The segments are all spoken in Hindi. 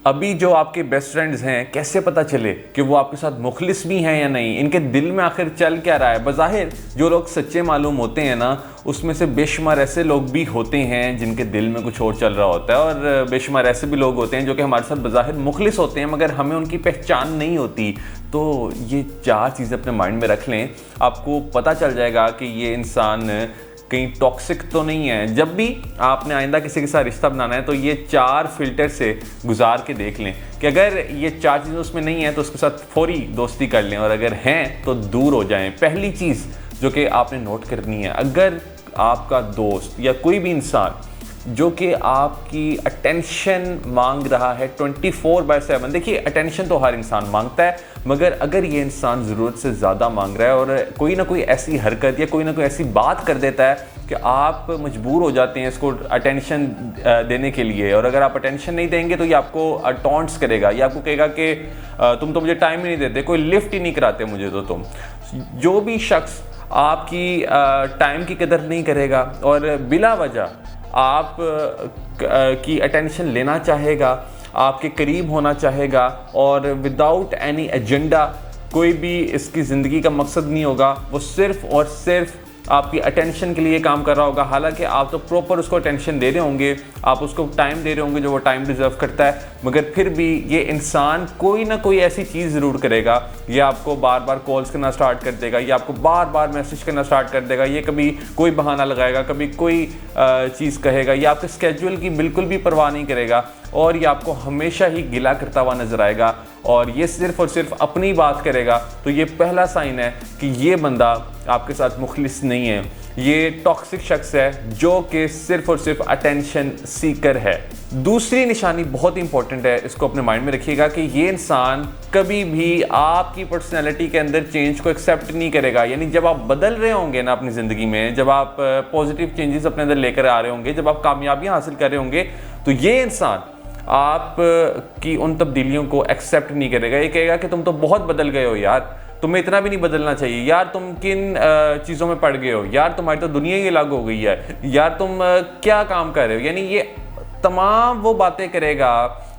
अभी जो आपके बेस्ट फ्रेंड्स हैं, कैसे पता चले कि वो आपके साथ मुखलिस भी हैं या नहीं? इनके दिल में आखिर चल क्या रहा है? बज़ाहिर जो लोग सच्चे मालूम होते हैं ना, उसमें से बेशुमार ऐसे लोग भी होते हैं जिनके दिल में कुछ और चल रहा होता है, और बेशुमार ऐसे भी लोग होते हैं जो कि हमारे साथ बज़ाहिर मुखलिस होते हैं मगर हमें उनकी पहचान नहीं होती। तो ये 4 चीज़ें अपने माइंड में रख लें, आपको पता चल जाएगा कि ये इंसान कहीं टॉक्सिक तो नहीं है। जब भी आपने आइंदा किसी के साथ रिश्ता बनाना है तो ये 4 फिल्टर से गुजार के देख लें कि अगर ये 4 चीज़ें उसमें नहीं है तो उसके साथ फौरी दोस्ती कर लें, और अगर हैं तो दूर हो जाएं। पहली चीज़ जो कि आपने नोट करनी है, अगर आपका दोस्त या कोई भी इंसान जो कि आपकी अटेंशन मांग रहा है 24/7, देखिए अटेंशन तो हर इंसान मांगता है, मगर अगर ये इंसान ज़रूरत से ज़्यादा मांग रहा है और कोई ना कोई ऐसी हरकत या कोई ना कोई ऐसी बात कर देता है कि आप मजबूर हो जाते हैं इसको अटेंशन देने के लिए, और अगर आप अटेंशन नहीं देंगे तो ये आपको टॉन्ट्स करेगा, ये आपको कहेगा कि तुम तो मुझे टाइम ही नहीं देते, कोई लिफ्ट ही नहीं कराते मुझे, तो तुम। जो भी शख्स आपकी टाइम की कदर नहीं करेगा और बिला वजह आप की अटेंशन लेना चाहेगा, आपके करीब होना चाहेगा और विदाउट एनी एजेंडा, कोई भी इसकी ज़िंदगी का मकसद नहीं होगा, वो सिर्फ़ और सिर्फ आपकी अटेंशन के लिए काम कर रहा होगा। हालांकि आप तो प्रॉपर उसको अटेंशन दे रहे होंगे, आप उसको टाइम दे रहे होंगे जो वो टाइम डिज़र्व करता है, मगर फिर भी ये इंसान कोई ना कोई ऐसी चीज़ ज़रूर करेगा। ये आपको बार बार कॉल्स करना स्टार्ट कर देगा, ये आपको बार बार मैसेज करना स्टार्ट कर देगा, ये कभी कोई बहाना लगाएगा, कभी कोई चीज़ कहेगा, ये आपके स्केड्यूल की बिल्कुल भी परवाह नहीं करेगा और ये आपको हमेशा ही गिला करता हुआ नज़र आएगा और ये सिर्फ़ और सिर्फ अपनी बात करेगा। तो ये पहला साइन है कि ये बंदा आपके साथ मुखलिस नहीं है, ये टॉक्सिक शख्स है जो कि सिर्फ़ और सिर्फ अटेंशन सीकर है। दूसरी निशानी बहुत इंपॉर्टेंट है, इसको अपने माइंड में रखिएगा कि ये इंसान कभी भी आपकी पर्सनैलिटी के अंदर चेंज को एक्सेप्ट नहीं करेगा। यानी जब आप बदल रहे होंगे ना अपनी ज़िंदगी में, जब आप पॉजिटिव चेंजेस अपने अंदर लेकर आ रहे होंगे, जब आप कामयाबियाँ हासिल कर रहे होंगे, तो ये इंसान आप की उन तब्दीलियों को एक्सेप्ट नहीं करेगा। ये कहेगा कि तुम तो बहुत बदल गए हो यार, तुम्हें इतना भी नहीं बदलना चाहिए यार, तुम किन चीज़ों में पड़ गए हो यार, तुम्हारी तो दुनिया ही अलग हो गई है यार, तुम क्या काम कर रहे हो। यानी ये तमाम वो बातें करेगा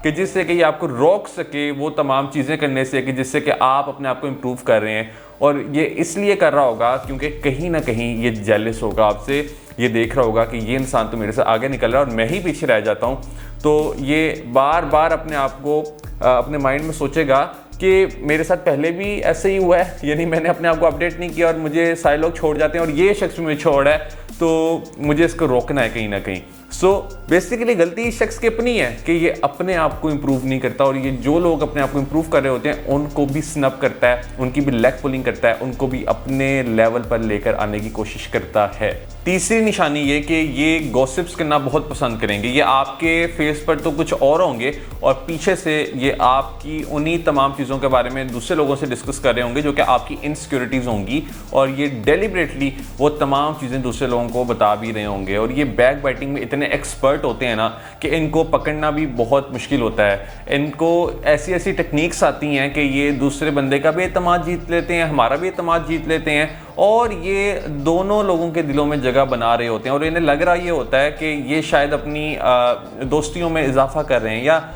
कि जिससे कि ये आपको रोक सके वो तमाम चीज़ें करने से कि जिससे कि आप अपने आप को इम्प्रूव कर रहे हैं। और ये इसलिए कर रहा होगा क्योंकि कहीं ना कहीं ये जेलस होगा आपसे, ये देख रहा होगा कि ये इंसान तो मेरे से आगे निकल रहा है और मैं ही पीछे रह जाता हूँ। तो ये बार बार अपने आप को अपने माइंड में सोचेगा कि मेरे साथ पहले भी ऐसे ही हुआ है, यानी मैंने अपने आप को अपडेट नहीं किया और मुझे सारे लोग छोड़ जाते हैं और ये शख्स मुझे छोड़ है, तो मुझे इसको रोकना है कहीं ना कहीं। सो बेसिकली गलती इस शख्स की अपनी है कि ये अपने आप को इम्प्रूव नहीं करता, और ये जो लोग अपने आप को इम्प्रूव कर रहे होते हैं उनको भी स्नब करता है, उनकी भी लेग पुलिंग करता है, उनको भी अपने लेवल पर लेकर आने की कोशिश करता है। तीसरी निशानी ये कि ये गॉसिप्स करना बहुत पसंद करेंगे। ये आपके फेस पर तो कुछ और होंगे और पीछे से ये आपकी उन्हीं तमाम चीज़ों के बारे में दूसरे लोगों से डिस्कस कर रहे होंगे जो कि आपकी इनसिक्योरिटीज़ होंगी, और ये डेलिबरेटली वो तमाम चीज़ें दूसरे लोगों को बता भी रहे होंगे। और ये बैक बाइटिंग में इतने एक्सपर्ट होते हैं ना कि इनको पकड़ना भी बहुत मुश्किल होता है। इनको ऐसी ऐसी टेक्निक्स आती हैं कि ये दूसरे बंदे का भी एतमाद जीत लेते हैं, हमारा भी एतमाद जीत लेते हैं, और ये दोनों लोगों के दिलों में जगह बना रहे होते हैं। और इन्हें लग रहा ये होता है कि ये शायद अपनी दोस्तियों में इजाफा कर रहे हैं, या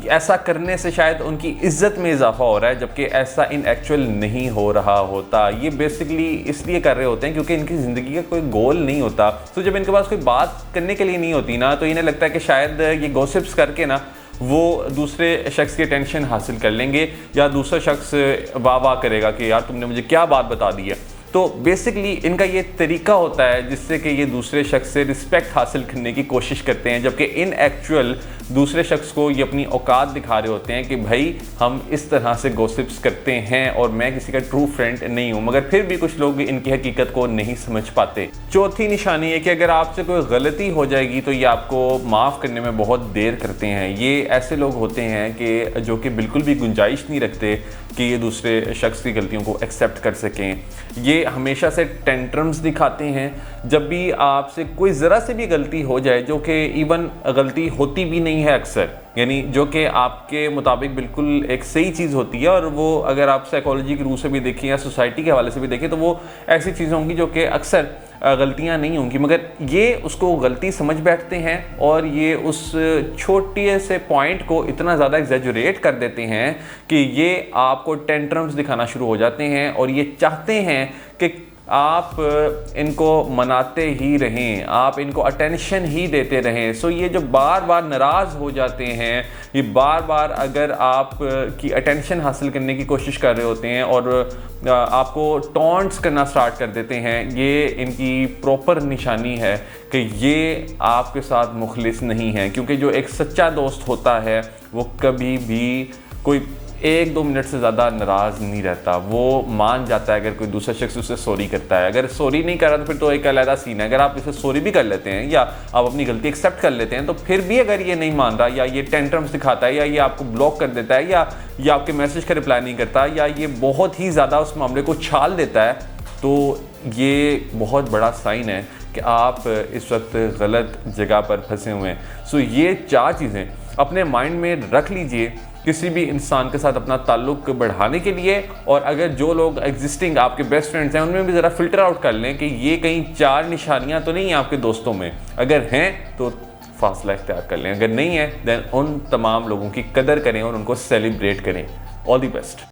ऐसा करने से शायद उनकी इज्जत में इजाफा हो रहा है, जबकि ऐसा इन एक्चुअल नहीं हो रहा होता। ये बेसिकली इसलिए कर रहे होते हैं क्योंकि इनकी ज़िंदगी का कोई गोल नहीं होता। तो जब इनके पास कोई बात करने के लिए नहीं होती ना, तो इन्हें लगता है कि शायद ये गॉसिप्स करके ना वो दूसरे शख्स की अटेंशन हासिल कर लेंगे, या दूसरा शख्स वाह वाह करेगा कि यार तुमने मुझे क्या बात बता दी है। तो बेसिकली इनका ये तरीका होता है जिससे कि ये दूसरे शख्स से रिस्पेक्ट हासिल करने की कोशिश करते हैं, जबकि इन एक्चुअल दूसरे शख्स को ये अपनी औकात दिखा रहे होते हैं कि भाई हम इस तरह से गॉसिप्स करते हैं और मैं किसी का ट्रू फ्रेंड नहीं हूँ, मगर फिर भी कुछ लोग इनकी हकीकत को नहीं समझ पाते। चौथी निशानी है कि अगर आपसे कोई गलती हो जाएगी तो ये आपको माफ़ करने में बहुत देर करते हैं। ये ऐसे लोग होते हैं कि जो कि बिल्कुल भी गुंजाइश नहीं रखते कि ये दूसरे शख्स की गलतियों को एक्सेप्ट कर सकें। ये हमेशा से टेंट्रम्स दिखाते हैं जब भी आपसे कोई ज़रा से भी गलती हो जाए, जो कि इवन गलती होती भी नहीं नहीं है अक्सर, यानी जो कि आपके मुताबिक बिल्कुल एक सही चीज़ होती है, और वो अगर आप साइकोलॉजी के रूप से भी देखें या सोसाइटी के हवाले से भी देखें तो वो ऐसी चीज़ें होंगी जो कि अक्सर गलतियां नहीं होंगी, मगर ये उसको गलती समझ बैठते हैं और ये उस छोटे से पॉइंट को इतना ज़्यादा एग्जैजुरेट कर देते हैं कि ये आपको टेंट्रम्स दिखाना शुरू हो जाते हैं और ये चाहते हैं कि आप इनको मनाते ही रहें, आप इनको अटेंशन ही देते रहें। सो ये जो बार बार नाराज़ हो जाते हैं, ये बार बार अगर आप की अटेंशन हासिल करने की कोशिश कर रहे होते हैं और आपको टॉन्ट्स करना स्टार्ट कर देते हैं, ये इनकी प्रॉपर निशानी है कि ये आपके साथ मुखलिस नहीं है। क्योंकि जो एक सच्चा दोस्त होता है वो कभी भी कोई 1-2 मिनट से ज़्यादा नाराज़ नहीं रहता, वो मान जाता है अगर कोई दूसरा शख्स उसे सॉरी करता है। अगर सॉरी नहीं कर रहा तो फिर तो एक अलग सीन है। अगर आप इसे सॉरी भी कर लेते हैं या आप अपनी गलती एक्सेप्ट कर लेते हैं, तो फिर भी अगर ये नहीं मान रहा या ये टेंट्रम्स दिखाता है या ये आपको ब्लॉक कर देता है या ये आपके मैसेज का रिप्लाई नहीं करता या ये बहुत ही ज़्यादा उस मामले को छाल देता है, तो ये बहुत बड़ा साइन है कि आप इस वक्त गलत जगह पर फंसे हुए हैं। सो ये 4 चीज़ें अपने माइंड में रख लीजिए किसी भी इंसान के साथ अपना ताल्लुक बढ़ाने के लिए। और अगर जो लोग एग्जिस्टिंग आपके बेस्ट फ्रेंड्स हैं उनमें भी ज़रा फिल्टर आउट कर लें कि ये कहीं 4 निशानियां तो नहीं हैं आपके दोस्तों में। अगर हैं तो फासला इख्तियार कर लें, अगर नहीं है देन उन तमाम लोगों की कदर करें और उनको सेलिब्रेट करें। All the best.